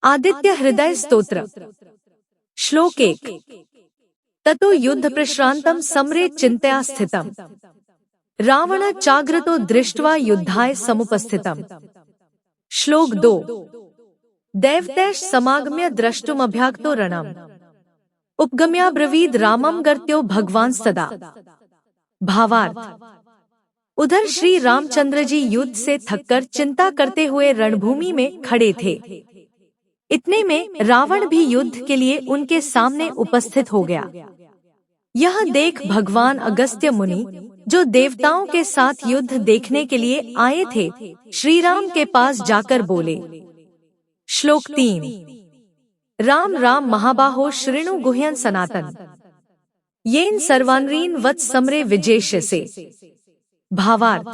आदित्य हृदय स्तोत्र। श्लोक 1। ततो युद्ध प्रश्रांतम समरे चिंतया स्थितम रावण चाग्रतो दृष्ट्वा युद्धाय समुपस्थितम। श्लोक 2। दैवतैश्च समागम्य द्रष्टुमभ्यागतो रणम उपगम्याब्रवीद रामम गर्त्यो भगवान सदा। भावार्थ। उधर श्री रामचंद्र जी युद्ध से थककर चिंता करते हुए रणभूमि में खड़े थे। इतने में रावण भी युद्ध के लिए उनके सामने उपस्थित हो गया। यह देख भगवान अगस्त्य मुनि, जो देवताओं के साथ युद्ध देखने के लिए आए थे, श्री राम के पास जाकर बोले। श्लोक 3। राम राम महाबाहो शृणु गुह्यं सनातन येन सर्वान्रीन वत् समरे विजेष्यसे। भावार्थ।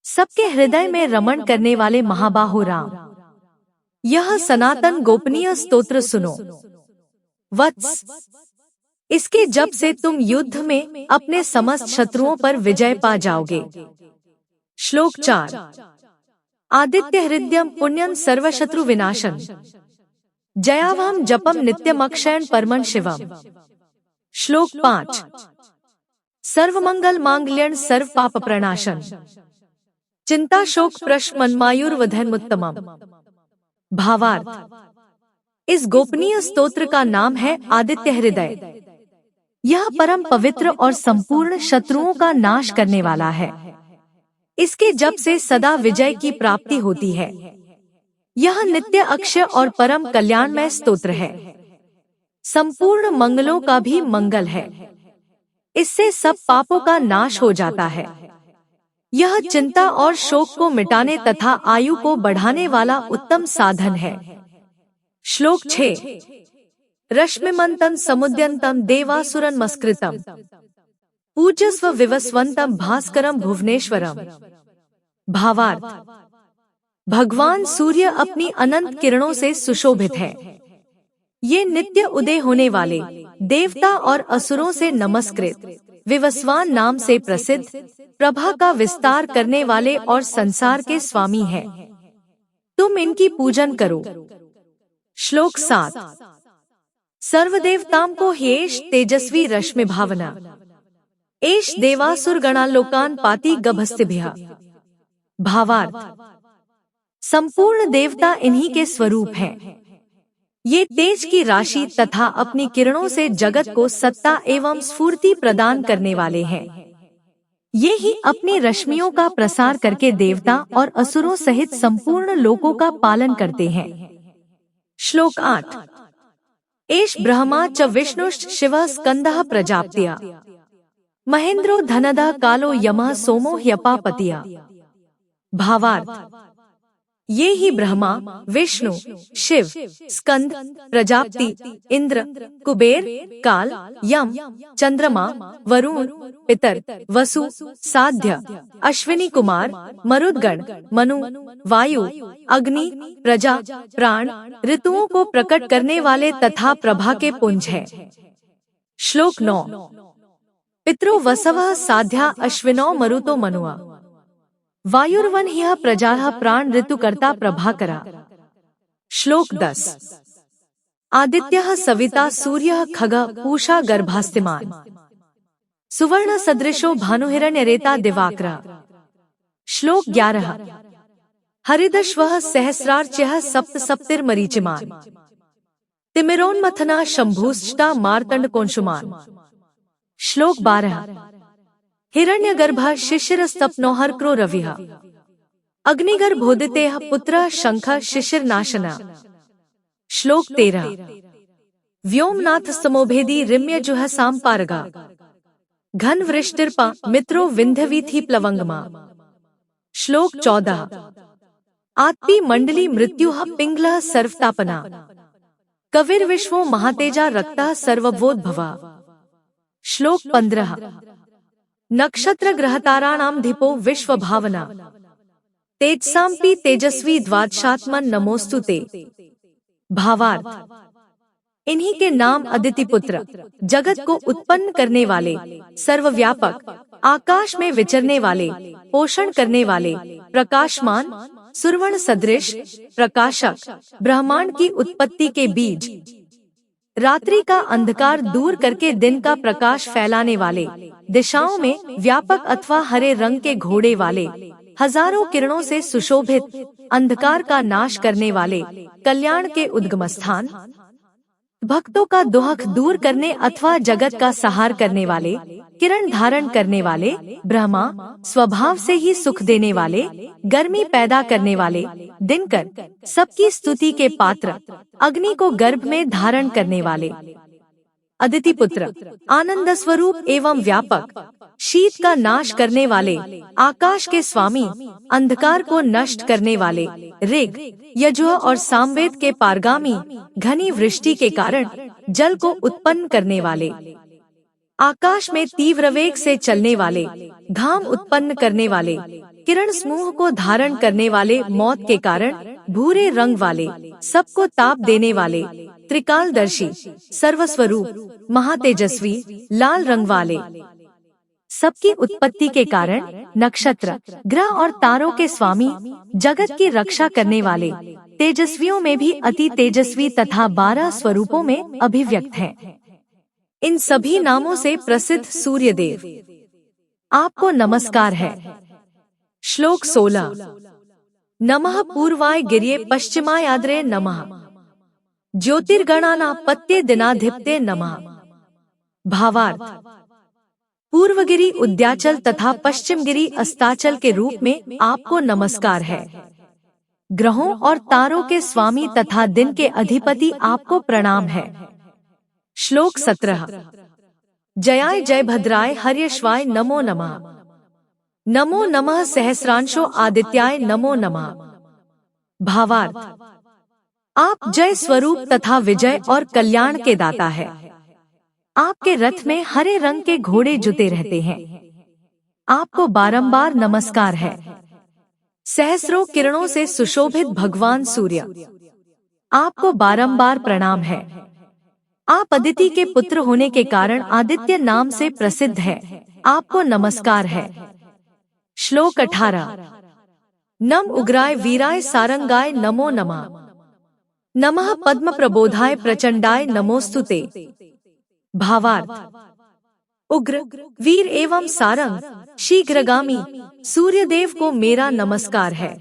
सबके हृदय में रमण करने वाले महाबाहो राम, यह सनातन गोपनीय स्तोत्र सुनो। वत्स, इसके जप से तुम युद्ध में अपने समस्त शत्रुओं पर विजय पा जाओगे। श्लोक 4। आदित्य हृदयम पुण्यं सर्वशत्रु विनाशन जयावहम जपम नित्यमक्षयं परमं शिवम। श्लोक 5। सर्वमंगल मांगल्यं सर्व पाप प्रणाशन चिंता शोक प्रशमन्मायुर्वधन्मुत्तमम्। भावार्थ। इस गोपनीय स्तोत्र का नाम है आदित्य हृदय। यह परम पवित्र और संपूर्ण शत्रुओं का नाश करने वाला है। इसके जप से सदा विजय की प्राप्ति होती है। यह नित्य अक्षय और परम कल्याणमय स्तोत्र है। संपूर्ण मंगलों का भी मंगल है। इससे सब पापों का नाश हो जाता है। यह चिंता और शोक को मिटाने तथा आयु को बढ़ाने वाला उत्तम साधन है। श्लोक 6। रश्मिमन्तं समुद्यन्तं देवासुरन्मस्कृतं पूज्यस्व विवस्वन्तं भास्करं भुवनेश्वरम। भावार्थ। भगवान सूर्य अपनी अनंत किरणों से सुशोभित है। ये नित्य उदय होने वाले देवता और असुरों से नमस्कृत विवस्वान नाम से प्रसिद्ध, प्रभा का विस्तार करने वाले और संसार के स्वामी हैं। तुम इनकी पूजन करो। श्लोक 7। सर्वदेवताम को ह्येष तेजस्वी रश्मि भावना एष देवासुर गणालोकान पाति गभस्तिभ्यः। भावार्थ। संपूर्ण देवता इन्हीं के स्वरूप हैं। ये तेज की राशि तथा अपनी किरणों से जगत को सत्ता एवं स्फूर्ति प्रदान करने वाले हैं। ये ही अपनी रश्मियों का प्रसार करके देवता और असुरों सहित संपूर्ण लोकों का पालन करते हैं। श्लोक 8। एष ब्रह्मा च विष्णुश्च शिवः स्कंदः प्रजापत्या महेंद्रो धनदः कालो यमः सोमो ह्यपापत्या। भावार्थ। ये ही ब्रह्मा, विष्णु, शिव, स्कंद, प्रजापति, इंद्र, कुबेर, काल, यम, चंद्रमा, वरुण, पितर, वसु, साध्य, अश्विनी कुमार, मरुदगण, मनु, वायु, अग्नि, प्रजा, प्राण, ऋतुओं को प्रकट करने वाले तथा प्रभा के पुंज है। श्लोक 9। पितरो वसवः साध्या अश्विनौ मरुतो मनुआ वायुर्वन ह्यः प्रजाः प्राण ऋतुकर्ता प्रभाकरा। श्लोक 10। आदित्यः सविता सूर्यः खगः पूषा गर्भास्तिमान् सुवर्ण सदृशो भानुहिरण्यरेता दिवाकरः। श्लोक 11। हरिदश्वः सहस्रार्च्यः सप्त सप्तिर्मरीचिमान् तिमिरोन्मथना शंभुश्चा मार्तण्डकोंशुमान्। श्लोक 12। हिरण्यगर्भः शिशिरस्तप्नोहर्क्रो रविः अग्निगर्भोदितेः पुत्रः शंखः शिशिरनाशनः। श्लोक 13। व्योमनाथ समोभेदी रिम्यजुः सांपारगा घनवृष्टिर्पा मित्रो विंध्यवीथि प्लवंगमा। श्लोक 14। आत्पी मंडली मृत्युः पिंगलः सर्वतापना कविर्विश्वो महातेजा रक्तः सर्वभूतभवा। श्लोक 15। नक्षत्र ग्रहताराणाम धिपो विश्व भावना तेजसाम्पि तेजस्वी द्वादशात्मन नमोस्तुते। भावार्थ। इन्हीं के नाम अदिति पुत्र, जगत को उत्पन्न करने वाले, सर्वव्यापक, आकाश में विचरने वाले, पोषण करने वाले, प्रकाशमान, सुरवण सदृश, प्रकाशक, ब्रह्मांड की उत्पत्ति के बीज, रात्रि का अंधकार दूर करके दिन का प्रकाश फैलाने वाले, दिशाओं में व्यापक अथवा हरे रंग के घोड़े वाले, हजारों किरणों से सुशोभित, अंधकार का नाश करने वाले, कल्याण के उद्गम स्थान, भक्तों का दुख दूर करने अथवा जगत का सहार करने वाले, किरण धारण करने वाले, ब्रह्मा, स्वभाव से ही सुख देने वाले, गर्मी पैदा करने वाले, दिनकर, सबकी स्तुति के पात्र, अग्नि को गर्भ में धारण करने वाले, अदिति पुत्र, आनंद स्वरूप एवं व्यापक, शीत का नाश करने वाले, आकाश के स्वामी, अंधकार को नष्ट करने वाले, ऋग, यजुः और सामवेद के पारगामी, घनी वृष्टि के कारण जल को उत्पन्न करने वाले, आकाश में तीव्र वेग से चलने वाले, घाम उत्पन्न करने वाले, किरण समूह को धारण करने वाले, मौत के कारण भूरे रंग वाले, सबको ताप देने वाले, त्रिकालदर्शी, सर्वस्वरूप, महातेजस्वी, लाल रंग वाले, सबकी उत्पत्ति के कारण नक्षत्र, ग्रह और तारों के स्वामी, जगत की रक्षा करने वाले, तेजस्वियों में भी अति तेजस्वी तथा 12 स्वरूपों में अभिव्यक्त हैं। इन सभी नामों से प्रसिद्ध सूर्यदेव, आपको नमस्कार है। श्लोक 16। नमः पूर्वाय गिर्ये पश्चिमायाद्रे नमः, ज्योतिर्गणानापत्ये दिनाधिपते नमः। भावार्थ: पूर्वगिरी उद्याचल तथा पश्चिमगिरी अस्ताचल के रूप में आपको नमस्कार है। ग्रहों और तारों के स्वामी तथा दिन के अधिपति आपको प्रणाम है। श्लोक 17। जयाय जय भद्राय हर्यश्वाय नमो नमः, नमो नमः सहस्रांशो आदित्याय नमो नमः। भावार्थ: आप जय स्वरूप तथा विजय और कल्याण के दाता है। आपके रथ में हरे रंग के घोड़े जुते रहते हैं। आपको बारंबार नमस्कार है। सहस्रों किरणों से सुशोभित भगवान सूर्य, आपको बारंबार प्रणाम है। आप अदिति के पुत्र होने के कारण आदित्य नाम से प्रसिद्ध है। आपको नमस्कार है। श्लोक 18। नम उग्राय वीराय सारंगाय नमो नमः, नमः पद्म प्रबोधाय प्रचंडाय नमोस्तुते। भावार्थ: उग्र, वीर एवं सारंग, शीघ्रगामी सूर्यदेव को मेरा नमस्कार है।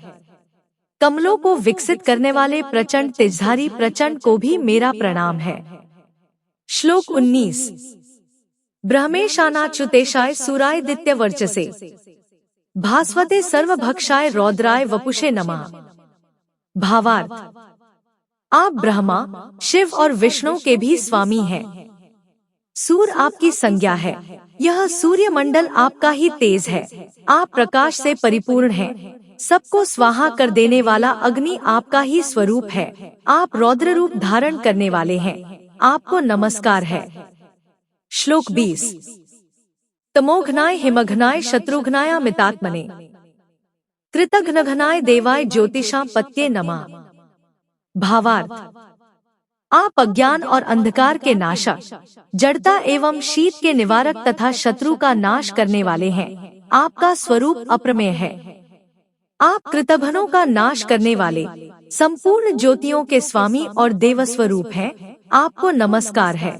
कमलों को विकसित करने वाले प्रचंड तेजधारी प्रचंड को भी मेरा प्रणाम है। श्लोक 19। ब्रह्मेशानाच्युतेशाय सूराय दित्य वर्चसे, भास्वते सर्वभक्षाय रौद्राय वपुषे नमः। भावार्थ: आप ब्रह्मा, शिव और विष्णु के भी स्वामी हैं। सूर्य आपकी संज्ञा है। यह सूर्य मंडल आपका ही तेज है। आप प्रकाश से परिपूर्ण हैं। सबको स्वाहा कर देने वाला अग्नि आपका ही स्वरूप है। आप रौद्र रूप धारण करने वाले हैं। आपको नमस्कार है। श्लोक 20। तमोघ्नाय हिमघ्नाय शत्रुघ्नाय मितात्मने, कृतघ्नघ्नाय देवाय ज्योतिषां पत्ये नमः। भावार्थ: आप अज्ञान और अंधकार के नाशक, जड़ता एवं शीत के निवारक तथा शत्रु का नाश करने वाले हैं। आपका स्वरूप अप्रमेय है। आप कृतघ्नों का नाश करने वाले, संपूर्ण ज्योतियों के स्वामी और देव स्वरूप हैं। आपको नमस्कार है।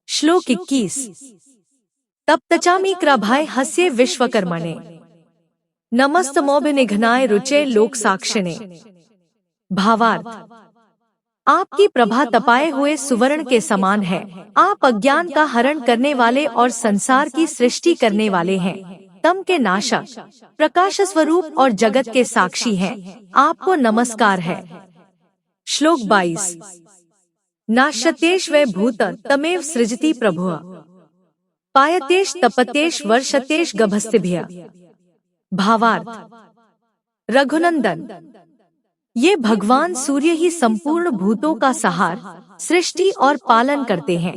श्लोक 21। तप्तचामी क्रभाय हस्ये विश्वकर्मणे, नमस्तमोभिनिघ्नाय रुचे लोक साक्षिणे। भावार्थ: आपकी प्रभा तपाए हुए सुवर्ण के समान है। आप अज्ञान का हरण करने वाले और संसार की सृष्टि करने वाले हैं। तम के नाशक, प्रकाश स्वरूप और जगत के साक्षी हैं। आपको नमस्कार है। श्लोक 22। नाश्यत्येष वै भूत तमेव सृजति प्रभुः, पायत्येष तपत्येष वर्षत्येष गभस्तिभ्यः। भावार्थ: रघुनंदन, ये भगवान सूर्य ही संपूर्ण भूतों का सहार, सृष्टि और पालन करते हैं।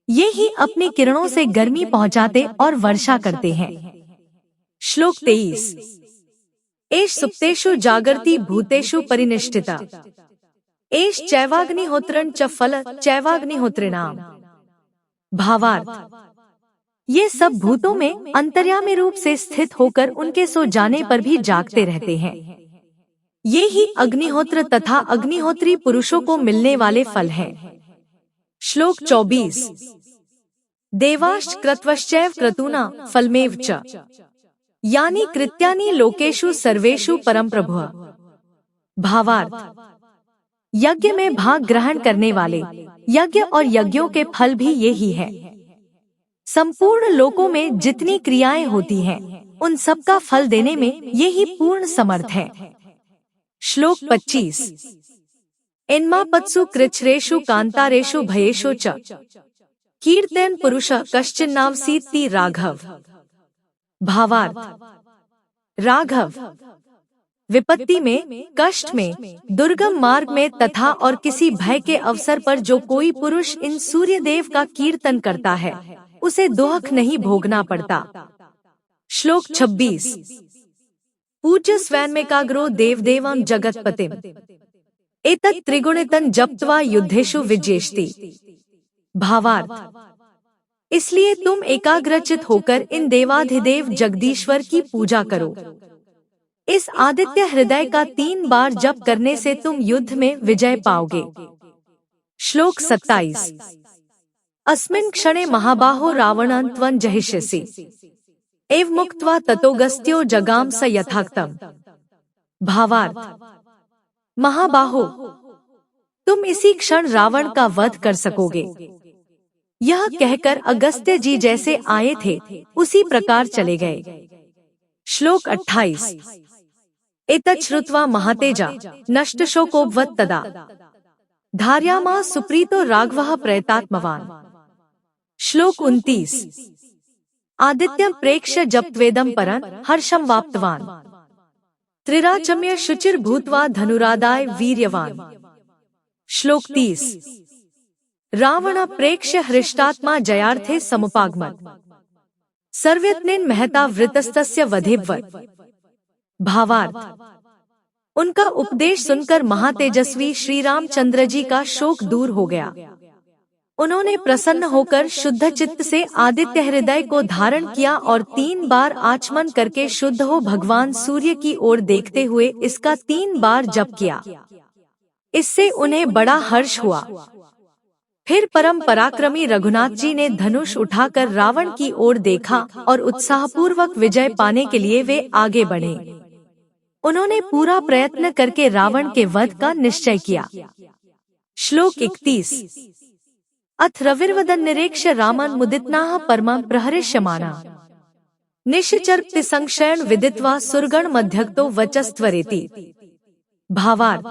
ये ही अपनी किरणों से गर्मी पहुंचाते और वर्षा करते हैं। श्लोक 23। एष सुप्तेषु जागर्ति भूतेषु परिनिष्ठिता, एष चैवाग्निहोत्रं च फल चैवाग्निहोत्रिणाम। भावार्थ: ये सब भूतों में अंतर्यामी रूप से स्थित होकर उनके सो जाने पर भी जागते रहते हैं। ये ही अग्निहोत्र तथा अग्निहोत्री पुरुषों को मिलने वाले फल हैं। श्लोक 24। देवाश्च क्रत्वश्चैव क्रतूना फलमेव च, यानि कृत्यानि लोकेषु सर्वेषु परम प्रभुः। भावार्थ, यज्ञ में भाग ग्रहण करने वाले, यज्ञ और यज्ञों के फल भी ये ही है। संपूर्ण लोकों में जितनी क्रियाएं होती हैं, उन सब का फल देने में ये ही पूर्ण समर्थ है। श्लोक 25। इन्मापत्सु कृच्छ्रेषु कांतारेषु भयेषु च, कीर्तयन् पुरुषः कश्चिन्नावसीत्ति राघव। भावार्थ, राघव, विपत्ति में, कष्ट में, दुर्गम मार्ग में तथा और किसी भय के अवसर पर जो कोई पुरुष इन सूर्य देव का कीर्तन करता है, उसे दुख नहीं भोगना पड़ता। श्लोक 26। पूज्य स्वयंमेकाग्रो देवदेवं जगत्पतिम्, एतत् त्रिगुणितं जप्त्वा युद्धेषु विजेष्टि। भावार्थ, इसलिए तुम एकाग्रचित होकर इन देवाधिदेव जगदीश्वर की पूजा करो। इस आदित्य हृदय का 3 बार जप करने से तुम युद्ध में विजय पाओगे। श्लोक 27। अस्मिन् क्षणे महाबाहो रावणं त्वं जहिष्यसि, एव मुक्त्वा ततोऽगस्त्यो जगाम स यथाक्तम्। भावार्थ, महाबाहो, तुम इसी क्षण रावण का वध कर सकोगे। यह कहकर अगस्त्य जी जैसे आए थे उसी प्रकार चले गए। श्लोक 28। एतत् श्रुत्वा महातेजा नष्टशोकोऽभवत् तदा, धार्यामा सुप्रीतो राघवः प्रयतात्मवान्। श्लोक 29। आदित्यं प्रेक्ष्य जप्त्वेदं परं हर्षं वाप्तवान्, त्रिराचम्य शुचिर भूत्वा धनुरादाय वीर्यवान्। श्लोक 30। रावण प्रेक्ष्य हृष्टात्मा जयार्थे समुपागमत्, सर्वयत्नेन महता वृतस्तस्य वधेभवत्। भावार्थ, उनका उपदेश सुनकर महातेजस्वी श्री रामचंद्र जी का शोक दूर हो गया। उन्होंने प्रसन्न होकर शुद्ध चित्त से आदित्य हृदय को धारण किया और 3 बार आचमन करके शुद्ध हो भगवान सूर्य की ओर देखते हुए इसका 3 बार जप किया। इससे उन्हें बड़ा हर्ष हुआ। फिर परम पराक्रमी रघुनाथ जी ने धनुष उठाकर रावण की ओर देखा और उत्साहपूर्वक विजय पाने के लिए वे आगे बढ़े। उन्होंने पूरा प्रयत्न करके रावण के वध का निश्चय किया। श्लोक 31। अथ रविर्वदन निरीक्ष्य रामन मुदितनाः परमं प्रहरिष्यमाना, निश्चर्प्ति संशयन विदित्वा सुरगण मध्यक्तो वचस्त्वरेति। भावार्थ,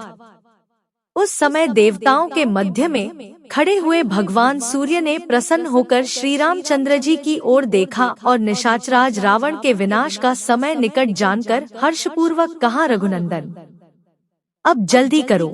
उस समय देवताओं के मध्य में खड़े हुए भगवान सूर्य ने प्रसन्न होकर श्री रामचंद्र जी की ओर देखा और निशाचराज रावण के विनाश का समय निकट जानकर हर्षपूर्वक कहा, रघुनंदन, अब जल्दी करो,